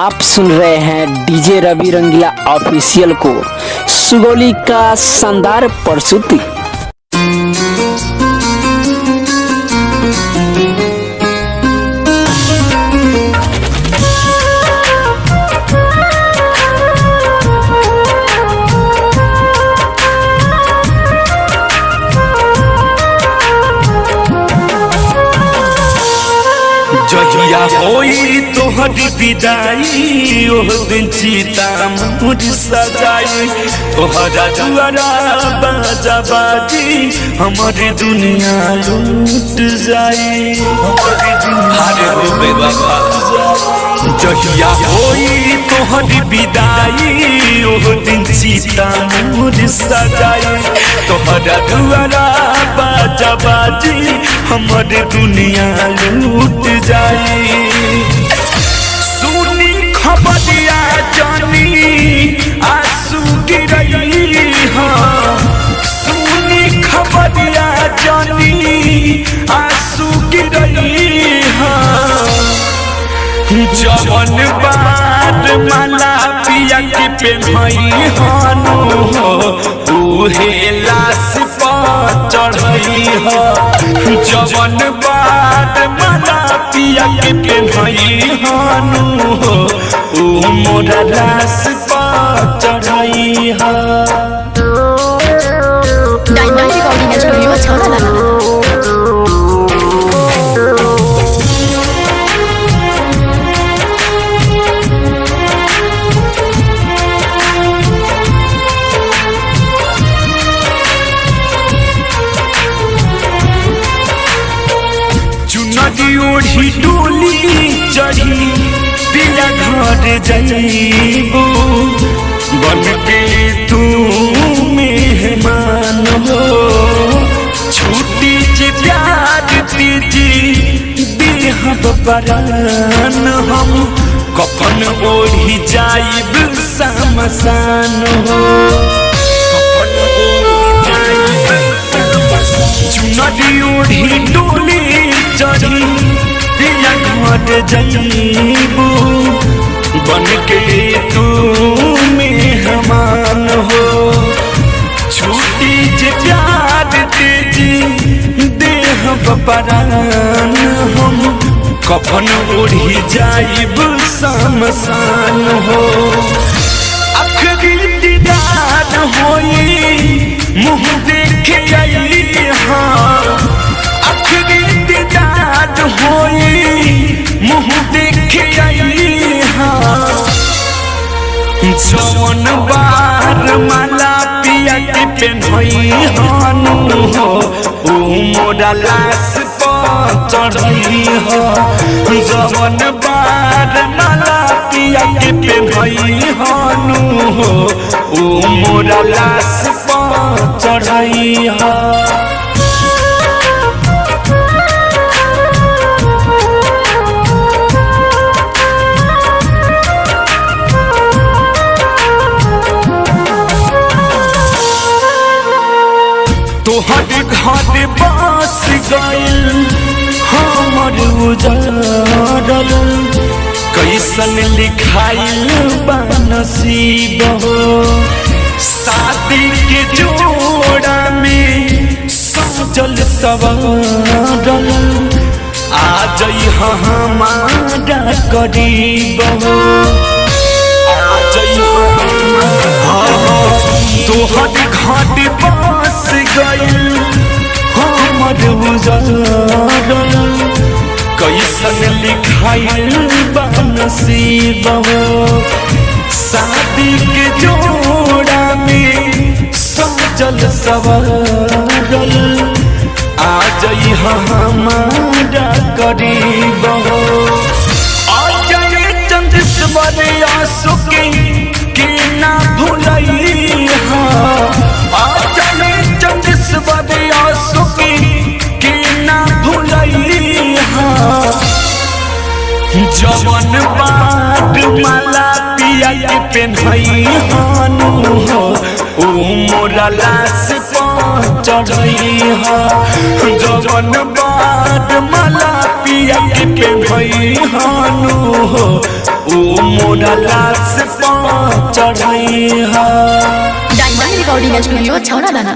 आप सुन रहे हैं डीजे रवि रंगीला ऑफिशियल को सुगौली का शानदार प्रस्तुति। जहिया होई तोहरी विदाई ओह दिन चिता मोर सजाई तोहरा दुआरा बाजा बाजी हमारी दुनिया लूट जाई हमारी दुनिया जहिया होई तोहरी विदाई ओह दिन चिता मोर सजाई तोहरा दुआरा बाजा बाजी हमारी दुनिया लूट जाई। सुनी खबरिया जानी आंसू गिरई हाँ सुनी खबरिया जानी आंसू गिरई हाँ जवन बात माला पिया के पेन्हई हानो उहे लाश पर चढ़ई हो जवन बात माला पिया के पेन्हई हानो उ मोरा लाश पर चढ़ई हो। डायमंड रिकॉर्डिंग स्टूडियो छाना ओढ़ी डोली चढ़ी पिया घर जाइबू बन के तू मेहमान हो छुट्टी जे प्यार दीजी देहब परान हम कफन ओढ़ी जाइब शमशान हो कफन ओढ़ी जाइब चुनरी ओढ़ी डोली चढ़ी पिया घर जाइबू बन के तू मेहमान हो छुट्टी जे प्यार दीजी देहब परान हम कफन ओढ़ी जाइब शमशान हो। आखिरी दीदार होई मुँह देखे आई हाँ आखिरी दीदार होई मुँह देखे आई हाँ जवन बार माला पिया के पेन्हई हानो उ मोरा लाश पर चढ़ई हो जवन बार माला पिया के पेन्हई हानो उ मोरा लाश पर चढ़ई हो। तोहर घर बस गइल हमर उजड़ल कैसन लिखाइल बा नसीब हो शादी के जोड़ा में सजल सवारल आ जई हमारा करीब हो आ जई तोहर घर बस गइल हमर उजड़ल कैसन लिखाइल बा नसीब हो शादी के जोड़ा में सजल सवारल आ जई हमारा करीब हो आ जई चंद्रेश्वर आंसू के ना भुलई आ जई चंद्रेश्वर आंसू के ना भुलई जवन बात माला पिया के पेन्हई हानो उ मोरा लाश पर चढ़ई हो जवन बात माला पिया के पेन्हई हानो उ मोरा लाश पर चढ़ई हा। डायमंड रिकॉर्डिंग स्टूडियो छौड़ा दाना।